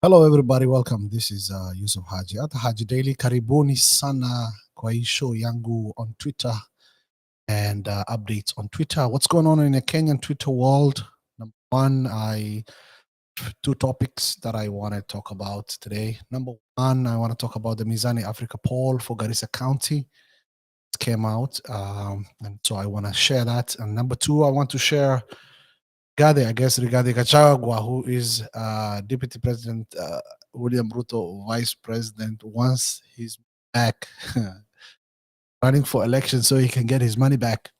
Hello everybody, welcome. This is Yusuf Haji at Haji Daily. Karibuni sana kwa hii show yangu on Twitter and updates on Twitter. What's going on in the Kenyan Twitter world? Number one, two topics that I want to talk about today. Number one, I want to talk about the Mizani Africa poll for Garissa County. It came out, and so I want to share that. And number two, I want to share Rigathi Gachagua, who is Deputy President William Ruto, Vice President, wants his back, running for election so he can get his money back.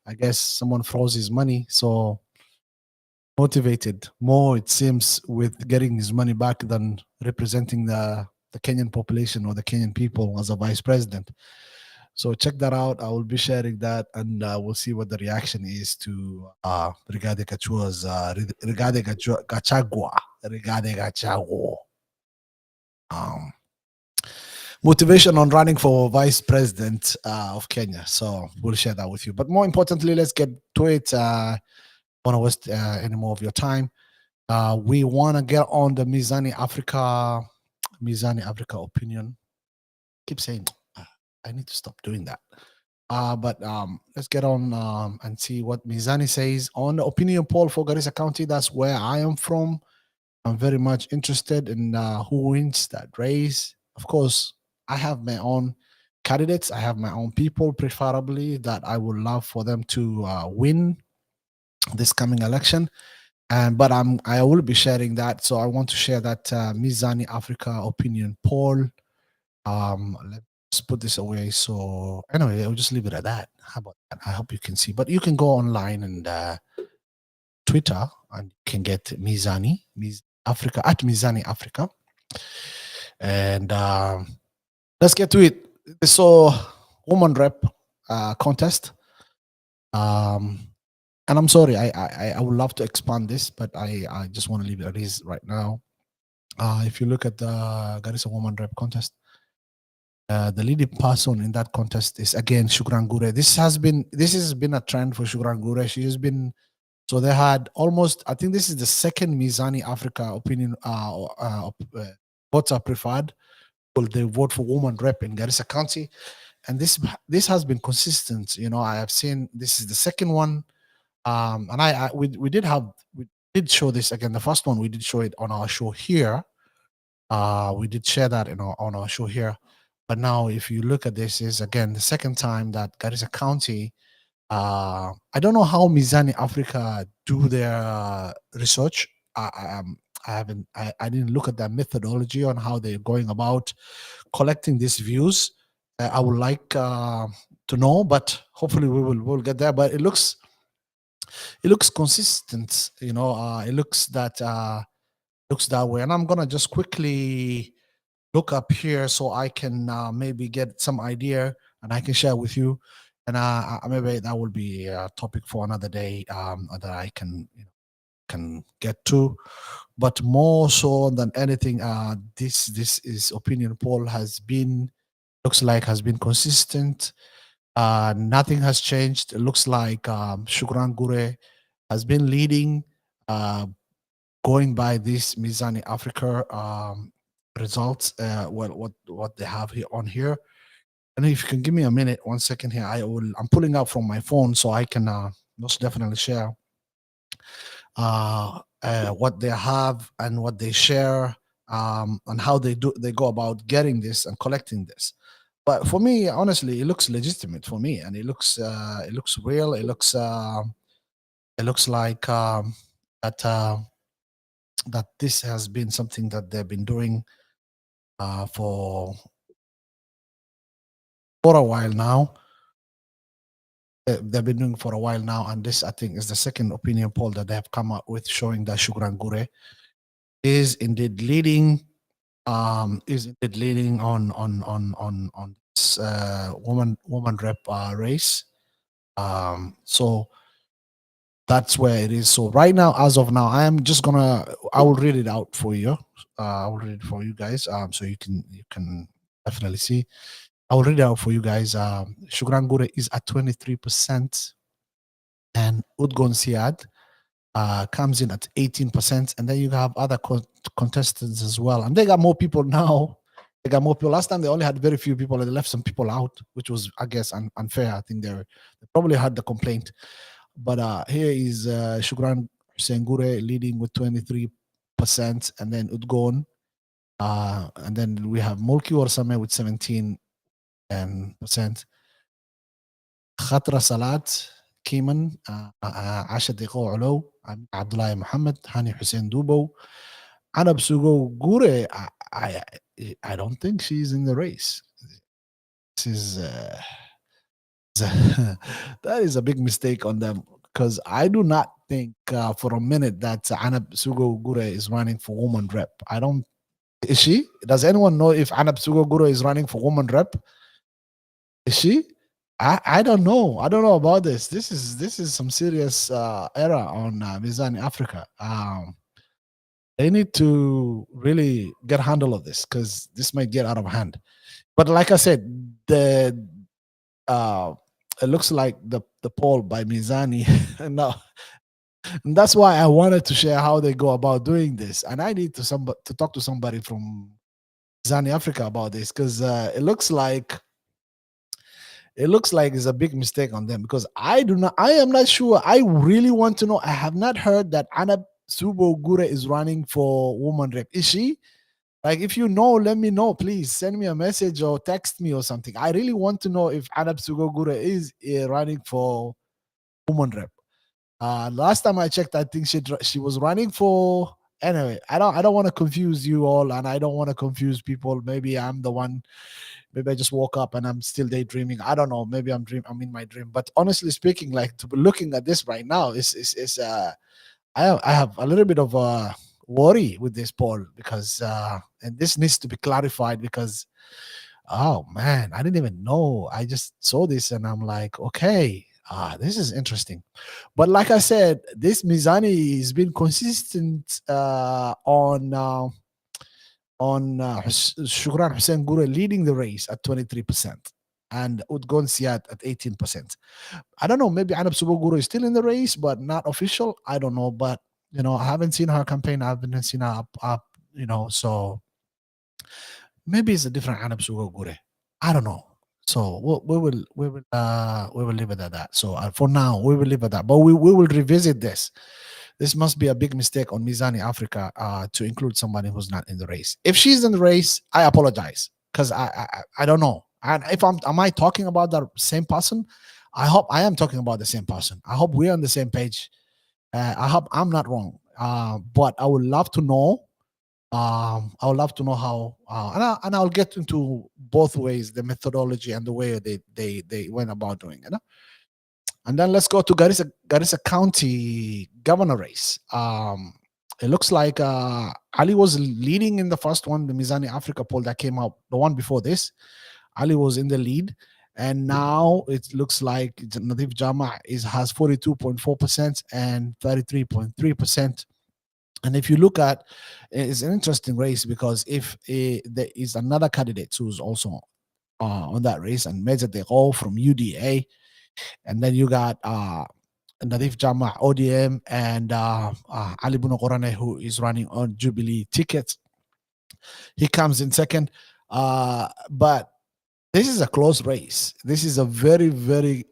I guess someone froze his money, so motivated more, it seems, with getting his money back than representing the Kenyan population or the Kenyan people as a vice president. So check that out. I will be sharing that, and we'll see what the reaction is to Rigathi Gachagua's Rigathi Gachagua motivation on running for vice president of Kenya. So we'll share that with you. But more importantly, let's get to it. I don't want to waste any more of your time. We want to get on the Mizani Africa opinion. Keep saying I need to stop doing that. But let's get on and see what Mizani says on the opinion poll for Garissa County. That's where I am from. I'm very much interested in who wins that race. Of course, I have my own candidates. I have my own people, preferably, that I would love for them to win this coming election. But I will be sharing that. So I want to share that Mizani Africa opinion poll. Let's put this away. So anyway, I'll just leave it at that. How about that? I hope you can see. But you can go online and Twitter, and you can get Mizani Africa at Mizani Africa. And let's get to it. So woman rep contest. And I'm sorry, I would love to expand this, but I just want to leave it as is right now. If you look at the Garissa woman rep contest, the leading person in that contest is again Shukran Gure. This has been a trend for Shukran Gure. She has been, so they had almost, I think this is the second Mizani Africa opinion votes are preferred. Well, they vote for woman rep in Garissa County, and this has been consistent. You know, I have seen this is the second one, and we did show this again. The first one we did show it on our show here. We did share that on our show here. But now, if you look at this, is again the second time that Garissa County. I don't know how Mizani Africa do their research. I didn't look at their methodology on how they're going about collecting these views. I would like to know, but hopefully we'll get there. But it looks consistent. You know, it looks that way. And I'm gonna just quickly look up here so I can maybe get some idea and I can share with you. And maybe that will be a topic for another day that I can get to. But more so than anything, this is opinion poll has been consistent. Nothing has changed. It looks like Shukran Gure has been leading, going by this Mizani Africa results. What they have here on here. And if you can give me a minute, 1 second here, I'm pulling up from my phone so I can most definitely share what they have and what they share, and how they go about getting this and collecting this. But for me, honestly, it looks legitimate for me, and it looks real. It looks like that this has been something that they've been doing for a while now. They've been doing for a while now, and this, I think, is the second opinion poll that they have come out with, showing that Shukran Gure is indeed leading. On this woman rep race. So that's where it is. So right now, as of now, I will read it out for you. I will read it for you guys. So you can definitely see. I will read it out for you guys. Shukran Gure is at 23%, and Udgon Siad comes in at 18%, and then you have other contestants as well, and they got more people now. They got more people. Last time they only had very few people, and they left some people out, which was, I guess, unfair. I think they probably had the complaint. But here is Shukran Sengure leading with 23%, and then Udgon, and then we have Mulki Warsame with 17%. Khatra Salat, Kiman, Asha Deko Olo, Abdullah Muhammad, Hani Hussein Dubo, Anab Sugo Gure. I don't think she's in the race. This is that is a big mistake on them, because I do not think for a minute that Anab Sugo Gure is running for woman rep. I don't. Is she? Does anyone know if Anab Sugo Gure is running for woman rep? Is she? I don't know. I don't know about this. This is some serious error on Mizani Africa. They need to really get a handle of this, because this might get out of hand. But like I said, the it looks like the poll by Mizani now, and that's why I wanted to share how they go about doing this. And I need to talk to somebody from Mizani Africa about this, because it looks like it's a big mistake on them, because I am not sure. I really want to know. I have not heard that Anab Subo Gure is running for woman rep. Is she? Like, if you know, let me know. Please send me a message or text me or something. I really want to know if Anab Sugo Gure is running for woman rep. Last time I checked, I think she was running for. Anyway, I don't want to confuse you all, and I don't want to confuse people. Maybe I'm the one. Maybe I just woke up and I'm still daydreaming. I don't know. Maybe I'm in my dream. But honestly speaking, like, to be looking at this right now is I have a little bit of a worry with this poll, because and this needs to be clarified, because oh man, I didn't even know. I just saw this and I'm like, okay, this is interesting. But like I said, this Mizani has been consistent on Shukran Hussein Gure leading the race at 23%, and Udgon Siad at 18%. I don't know, maybe Anab Suboguro is still in the race, but not official. I don't know, but I haven't seen her campaign. I haven't seen her up, so maybe it's a different Anab Suboguro. I don't know. So we will leave it at that. So for now, we will leave it at that. But we will revisit this. This must be a big mistake on Mizani Africa to include somebody who's not in the race. If she's in the race, I apologize, because I don't know. And if am I talking about the same person? I hope I am talking about the same person. I hope we're on the same page. I hope I'm not wrong. But I would love to know. I would love to know how, and I'll get into both ways, the methodology and the way they went about doing it. And then let's go to Garissa County governor race. It looks like Ali was leading in the first one, the Mizani Africa poll that came out, the one before this. Ali was in the lead, and now it looks like Nadif Jama has 42.4% and 33.3%. And if you look at, it's an interesting race, because if there is another candidate who's also on that race, and Major Dego from UDA, and then you got Nadif Jama ODM, and Ali Buno Korane, who is running on Jubilee ticket. He comes in second, but this is a close race. This is a very, very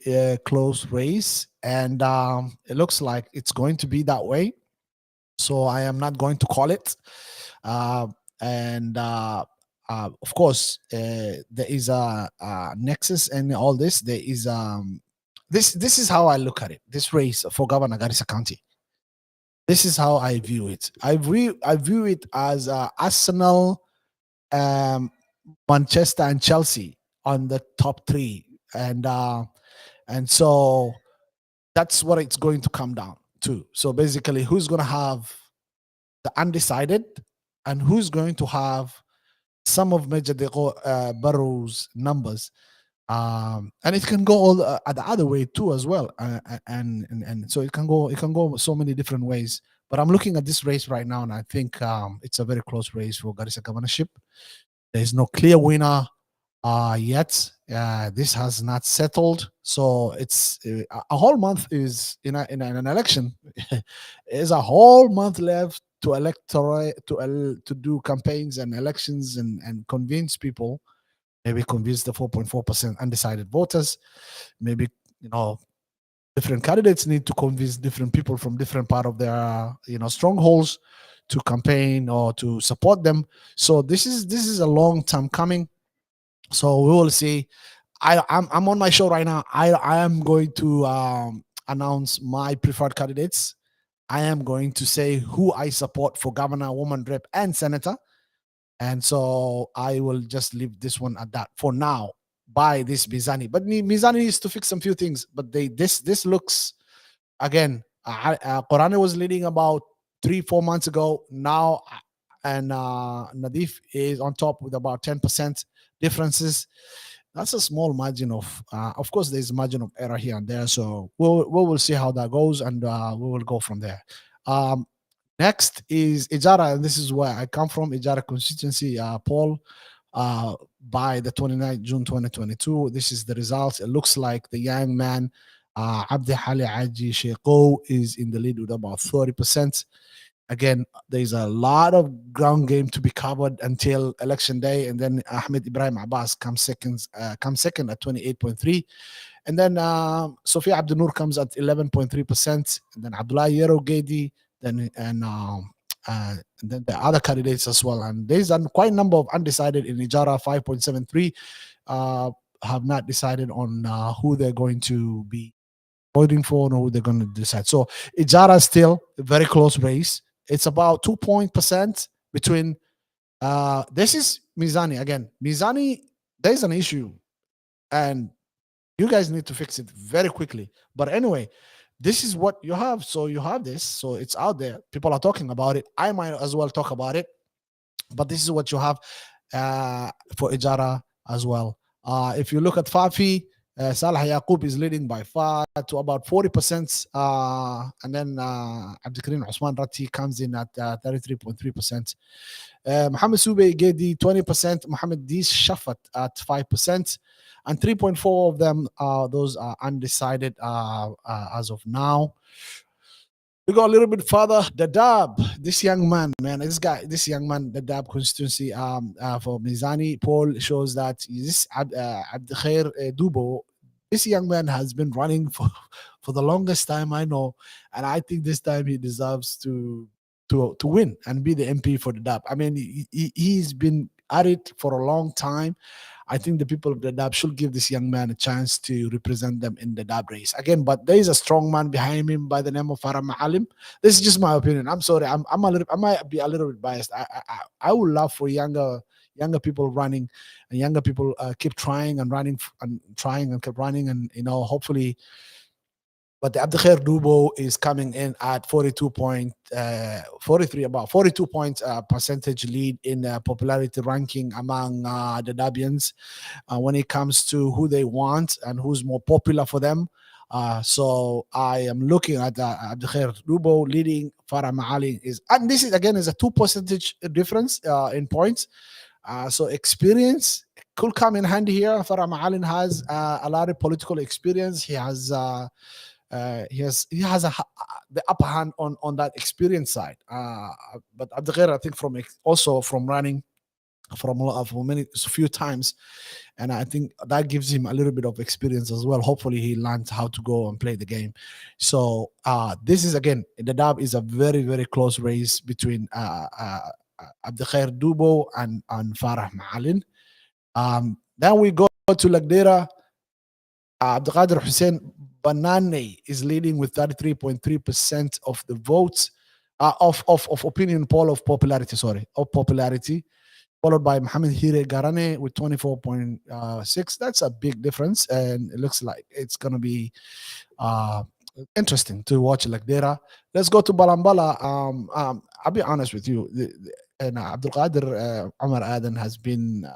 close race, and it looks like it's going to be that way. So I am not going to call it. And of course, there is a nexus and all this. There is this is how I look at it. This race for Governor Garissa County. This is how I view it. I view it as Arsenal, Manchester, and Chelsea on the top three, and so that's what it's going to come down to. So basically, who's going to have the undecided, and who's going to have some of Major Barrow's numbers, and it can go all the other way too as well, and so it can go so many different ways. But I'm looking at this race right now, and I think it's a very close race for Garissa governorship. There is no clear winner. Yet this has not settled. So it's a whole month is in an election. Is a whole month left to to do campaigns and elections and convince people. Maybe convince the 4.4% undecided voters. Maybe you know different candidates need to convince different people from different part of their strongholds to campaign or to support them. So this is a long time coming. So we will see. I'm on my show right now. I am going to announce my preferred candidates. I am going to say who I support for governor, woman rep, and senator. And so I will just leave this one at that for now. By this Mizani, but Mizani needs to fix some few things. But this looks again. Qurani was leading about 3-4 months ago. Now, and Nadif is on top with about 10% differences. That's a small margin of course, there's a margin of error here and there. So we'll see how that goes, and we will go from there. Um, Next is Ijara, and this is where I come from, Ijara constituency poll by the 29th June 2022. This is the results. It looks like the young man, Abdi Hali Aji Sheikho, is in the lead with about 30%. Again, there's a lot of ground game to be covered until election day, and then Ahmed Ibrahim Abbas comes second at 28.3, and then Sophia Abdunur comes at 11.3%, and then Abdullah Yero Gedi, and then the other candidates as well. And there's a quite a number of undecided in Ijara, 5.73, have not decided on who they're going to be voting for or who they're going to decide. So Ijara still a very close race. It's about 2% between. This is Mizani again. Mizani, there's an issue, and you guys need to fix it very quickly. But anyway, this is what you have. So you have this. So it's out there. People are talking about it. I might as well talk about it. But this is what you have for Ijara as well. If you look at Fafi, Salah Yaqub is leading by far to about 40%. And then Abdikarim Osman Rati comes in at 33.3%. Mohammed Soubey Gedi, 20%. Mohammed Dis Shafat at 5%. And 3.4 of them, those are undecided as of now. We go a little bit further. The Dab, this young man, this young man, the Dab constituency for Mizani poll shows that this Abdikhair Dubo, this young man has been running for the longest time I know, and I think this time he deserves to win and be the MP for the Dab. I mean, he's been at it for a long time. I think the people of the DAB should give this young man a chance to represent them in the DAB race again. But there is a strong man behind him by the name of Farah Maalim. This is just my opinion. I'm sorry. I might be a little bit biased. I would love for younger people running, and younger people keep trying and running and trying and keep running, and hopefully. But the Abdikhair Dubo is coming in at 42.43, about 42 points percentage lead in popularity ranking among the Dabians when it comes to who they want and who's more popular for them. So I am looking at Abdikhair Dubo leading. Farah Maali and this is again is a 2% difference in points. So experience could come in handy here. Farah Maalin has a lot of political experience. He has the upper hand on that experience side. But Abdikhair, I think also from running for a few times, and I think that gives him a little bit of experience as well. Hopefully, he learns how to go and play the game. So this is again, the Dab is a very very close race between Abdikhair Dubo and Farah Maalin. Then we go to Lagdera. Abdelkader Hussein Banane is leading with 33.3% of the votes of opinion poll of popularity, followed by Mohammed Hire Garane with 24.6. That's a big difference, and it looks like it's going to be interesting to watch Lagdera. Let's go to Balambala. I'll be honest with you, and Abdul Qadir Omar Aden has been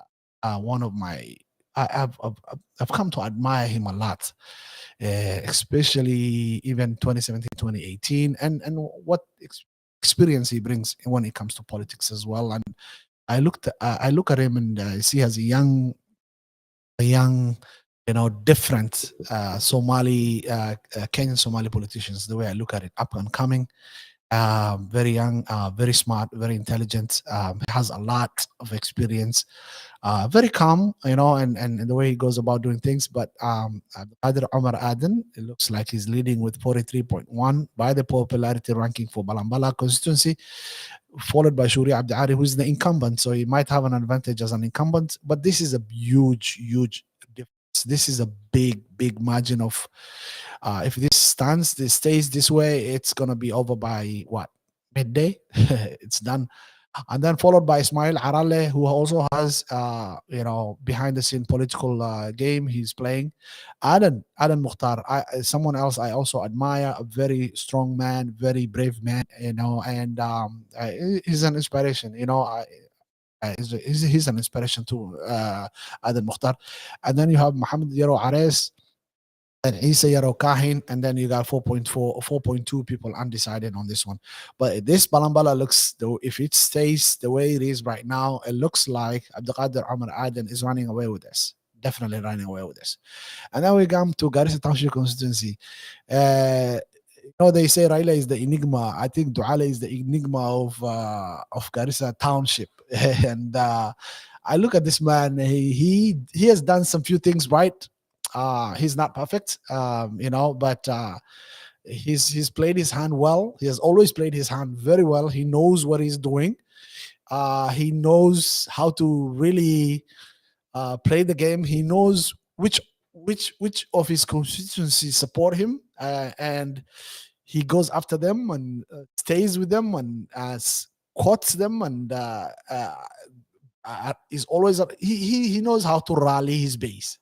one of my. I've come to admire him a lot, especially even 2017, 2018, and what experience he brings when it comes to politics as well. And I look at him and I see as a young young, different Kenyan Somali politicians. The way I look at it, up and coming, very young, very smart, very intelligent. He has a lot of experience. Very calm, and the way he goes about doing things. But Adr Omar Aden, it looks like he's leading with 43.1 by the popularity ranking for Balambala constituency, followed by Shuri Abdiari, who's the incumbent. So he might have an advantage as an incumbent. But this is a huge, huge difference. This is a big, big margin of. If this stays this way, it's gonna be over by what, midday? It's done. And then followed by Ismail Arale, who also has behind the scene political game he's playing. Aden Mukhtar, someone else I also admire, a very strong man, very brave man, and he's an inspiration. He's an inspiration too, Aden Mukhtar. And then you have Mohammed Yaro Ares and Isa Yaro Kahin, and then you got 4.4, 4.2 people undecided on this one. But this Balambala looks, though, if it stays the way it is right now, it looks like Abdulkader Omar Aden is running away with this. Definitely running away with this. And then we come to Garissa Township constituency. They say Raila is the enigma. I think Duale is the enigma of Garissa Township. And I look at this man. He has done some few things right. He's not perfect, but he's played his hand well. He has always played his hand very well. He knows what he's doing. He knows how to really play the game. He knows which of his constituencies support him, and he goes after them and stays with them and quotes them, and is always he knows how to rally his base.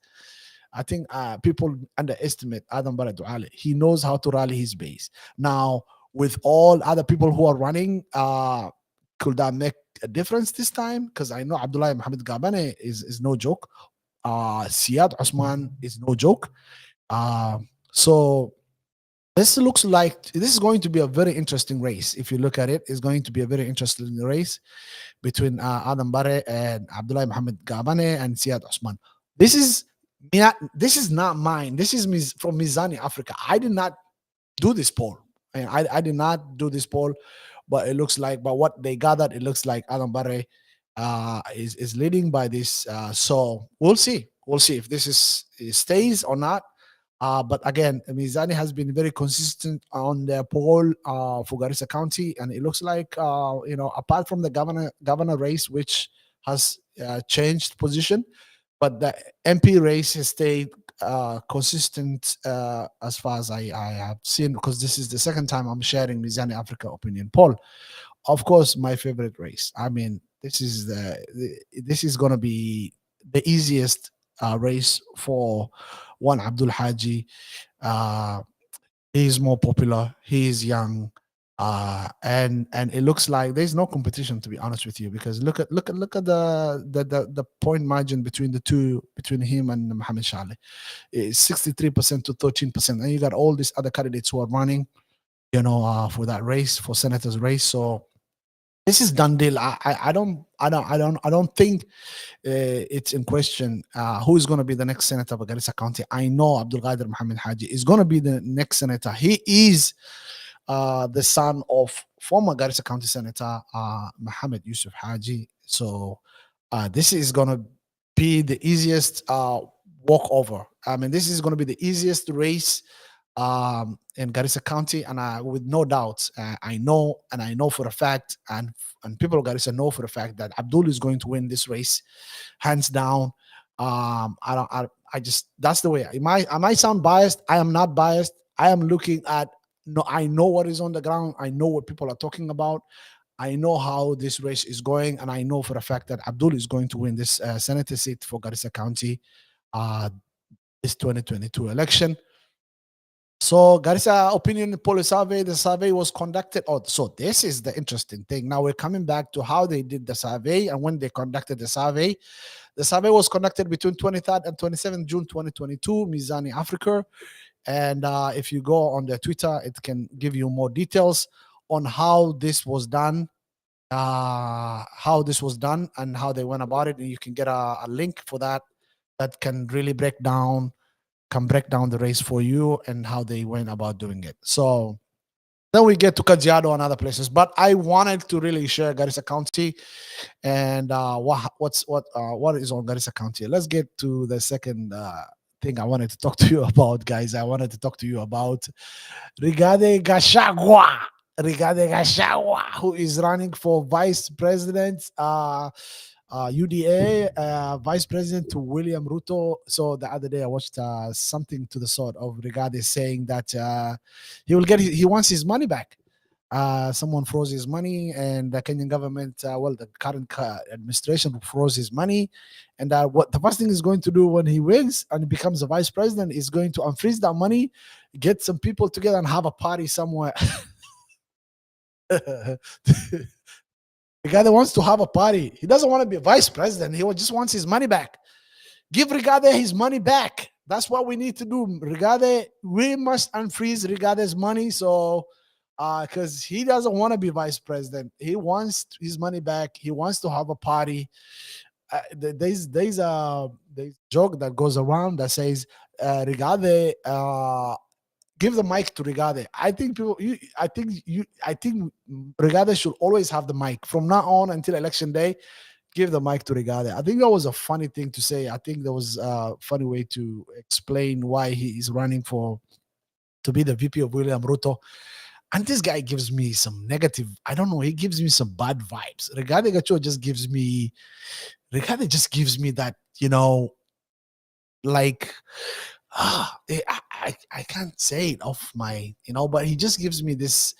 I think people underestimate Adam Barra Duale. He knows how to rally his base. Now, with all other people who are running, could that make a difference this time? Because I know Abdullah Mohamed Gabane is no joke. Siad Osman is no joke. So this looks like this is going to be a very interesting race. If you look at it, it's going to be a very interesting race between Adam Barre and Abdullah Mohamed Gabane and Siad Osman. This is not mine. This is from Mizani Africa. I did not do this poll. I did not do this poll, but it looks like, by what they gathered, it looks like Adam Barre is leading by this. So we'll see. We'll see if it stays or not. But again, Mizani has been very consistent on their poll for Garissa County, and it looks like apart from the governor race, which has changed position, but the MP race has stayed consistent as far as I have seen, because this is the second time I'm sharing Mizani Africa opinion poll. Of course, my favorite race. I mean, this is going to be the easiest race for one Abdul Haji. He's more popular. He's young. And it looks like there's no competition, to be honest with you, because look at the point margin between the two, between him and Mohammed Shali. It's 63% to 13%, and you got all these other candidates who are running, for that race, for senator's race. So this is done deal. I don't think it's in question who is going to be the next senator of Garissa County. I know Abdul Qadir Mohammed Haji is going to be the next senator. He is the son of former Garissa County Senator Mohammed Yusuf Haji. So this is going to be the easiest walkover. I mean, this is going to be the easiest race in Garissa County, and with no doubt, I know for a fact, and people of Garissa know for a fact that Abdul is going to win this race, hands down. I just, that's the way. I might sound biased. I am not biased. I am looking at. No, I know what is on the ground. I know what people are talking about. I know how this race is going, and I know for a fact that Abdul is going to win this senator seat for Garissa County, this 2022 election. So Garissa opinion poll survey, the survey was conducted. Oh, so this is the interesting thing. Now we're coming back to how they did the survey and when they conducted the survey. The survey was conducted between 23rd and 27th June 2022, Mizani Africa. And if you go on their Twitter, it can give you more details on how this was done, and how they went about it. And you can get a link for that that can really break down the race for you and how they went about doing it. So then we get to Kajiado and other places. But I wanted to really share Garissa County and what is on Garissa County. Let's get to the second thing I wanted to talk to you about, guys. I wanted to talk to you about Rigathi Gachagua. Rigathi Gachagua, who is running for vice president, UDA, vice president to William Ruto. So the other day I watched something to the sort of Rigathi saying that he wants his money back. Someone froze his money, and the Kenyan government, the current administration froze his money. And what the first thing is going to do when he wins and becomes a vice president is going to unfreeze that money, get some people together, and have a party somewhere. The guy that wants to have a party, he doesn't want to be a vice president. He just wants his money back. Give Rigathi his money back. That's what we need to do. Rigathi, we must unfreeze Rigathi's money. So because he doesn't want to be vice president. He wants his money back. He wants to have a party. There's a joke that goes around that says, Rigathi, give the mic to Rigathi. I think Rigathi should always have the mic from now on until election day. Give the mic to Rigathi. I think that was a funny thing to say. I think that was a funny way to explain why he is running to be the VP of William Ruto. And this guy gives me some negative, I don't know, he gives me some bad vibes. Rigathi Gachagua just gives me that, like, I can't say it off my, but he just gives me this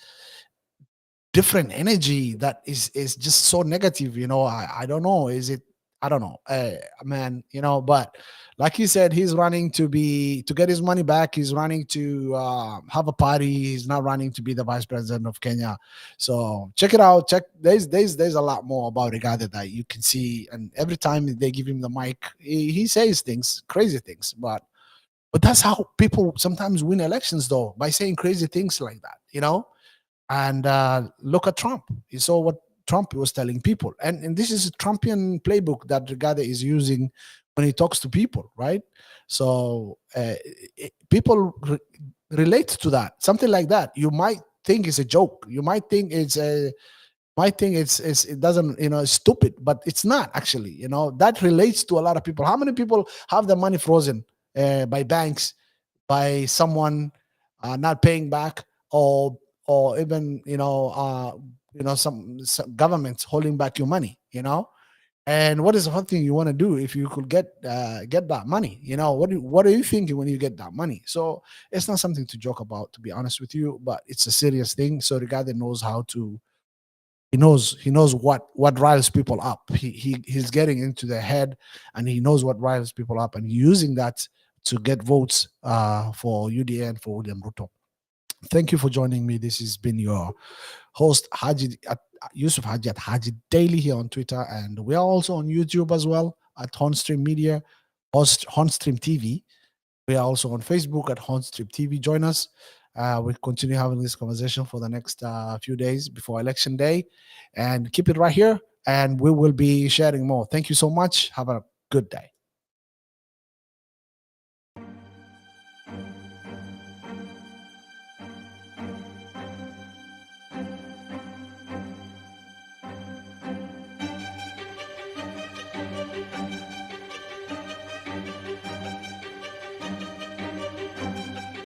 different energy that is just so negative. I don't know. I don't know, man, but like he said, he's running to get his money back. He's running to have a party. He's not running to be the vice president of Kenya. So check it out. There's a lot more about Rigathi that you can see. And every time they give him the mic, he says things, crazy things. But that's how people sometimes win elections, though, by saying crazy things like that, And look at Trump. You saw what Trump was telling people. And this is a Trumpian playbook that Rigathi is using when he talks to people, right? So people relate to that. Something like that. You might think it's a joke. You might think it doesn't, it's stupid, but it's not actually, that relates to a lot of people. How many people have their money frozen by banks, by someone not paying back, or even, some governments holding back your money, And what is the first thing you want to do if you could get that money? What are you thinking when you get that money? So it's not something to joke about, to be honest with you, but it's a serious thing. So Rigathi knows how to. He knows what riles people up. He's getting into their head, and he knows what riles people up, and using that to get votes for UDA and for William Ruto. Thank you for joining me. This has been your host, Haji Yusuf Haji at Haji Daily here on Twitter, and we are also on YouTube as well at Hornstream Media, Hornstream TV. We are also on Facebook at Hornstream TV. Join us. We'll continue having this conversation for the next few days before election day, and keep it right here, and we will be sharing more. Thank you so much. Have a good day.